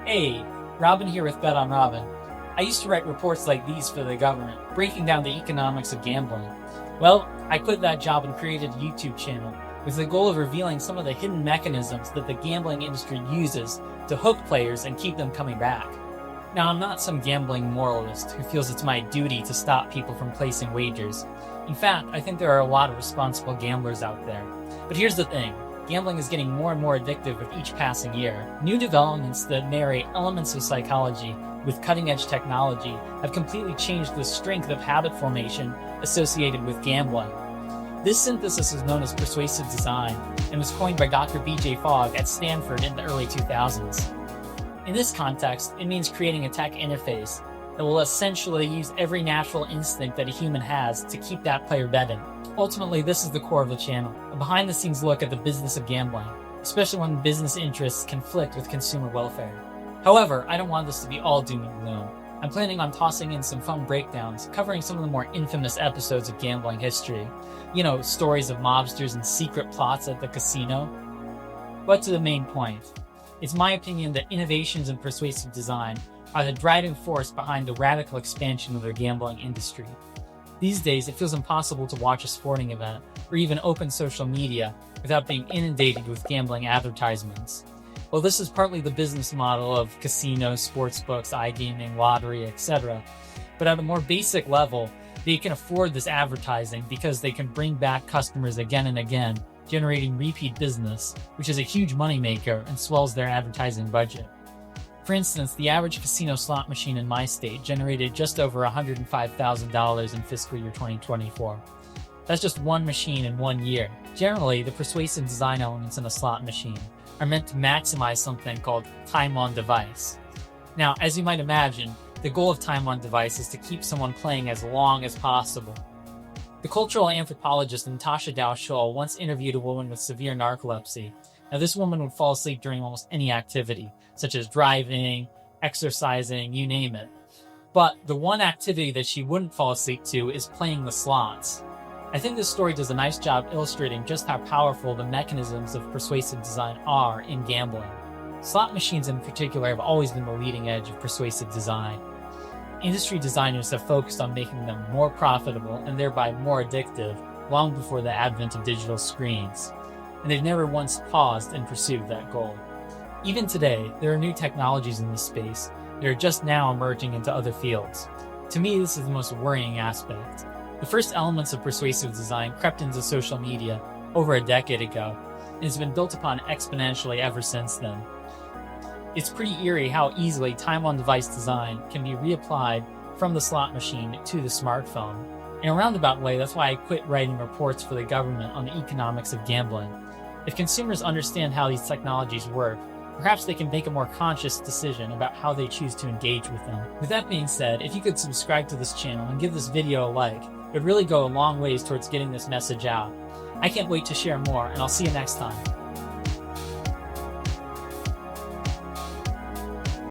Hey, Robin here with Bet on Robin. I used to write reports like these for the government, breaking down the economics of gambling. Well, I quit that job and created a YouTube channel with the goal of revealing some of the hidden mechanisms that the gambling industry uses to hook players and keep them coming back. Now, I'm not some gambling moralist who feels it's my duty to stop people from placing wagers. In fact, I think there are a lot of responsible gamblers out there. But here's the thing. Gambling is getting more and more addictive with each passing year. New developments that marry elements of psychology with cutting-edge technology have completely changed the strength of habit formation associated with gambling. This synthesis is known as persuasive design and was coined by Dr. B.J. Fogg at Stanford in the early 2000s. In this context, it means creating a tech interface that will essentially use every natural instinct that a human has to keep that player betting. Ultimately, this is the core of the channel, a behind-the-scenes look at the business of gambling, especially when business interests conflict with consumer welfare. However, I don't want this to be all doom and gloom. I'm planning on tossing in some fun breakdowns, covering some of the more infamous episodes of gambling history. You know, stories of mobsters and secret plots at the casino. But to the main point. It's my opinion that innovations in persuasive design are the driving force behind the radical expansion of the gambling industry. These days, it feels impossible to watch a sporting event or even open social media without being inundated with gambling advertisements. Well, this is partly the business model of casinos, sportsbooks, iGaming, lottery, etc. But at a more basic level, they can afford this advertising because they can bring back customers again and again, generating repeat business, which is a huge moneymaker and swells their advertising budget. For instance, the average casino slot machine in my state generated just over $105,000 in fiscal year 2024. That's just one machine in 1 year. Generally, the persuasive design elements in a slot machine are meant to maximize something called time on device. Now, as you might imagine, the goal of time on device is to keep someone playing as long as possible. The cultural anthropologist Natasha Schull once interviewed a woman with severe narcolepsy. Now, this woman would fall asleep during almost any activity, such as driving, exercising, you name it. But the one activity that she wouldn't fall asleep to is playing the slots. I think this story does a nice job illustrating just how powerful the mechanisms of persuasive design are in gambling. Slot machines in particular have always been the leading edge of persuasive design. Industry designers have focused on making them more profitable and thereby more addictive long before the advent of digital screens. And they've never once paused in pursuit of that goal. Even today, there are new technologies in this space that are just now emerging into other fields. To me, this is the most worrying aspect. The first elements of persuasive design crept into social media over a decade ago, and has been built upon exponentially ever since then. It's pretty eerie how easily time-on-device design can be reapplied from the slot machine to the smartphone. In a roundabout way, that's why I quit writing reports for the government on the economics of gambling. If consumers understand how these technologies work, perhaps they can make a more conscious decision about how they choose to engage with them. With that being said, if you could subscribe to this channel and give this video a like, it would really go a long ways towards getting this message out. I can't wait to share more, and I'll see you next time.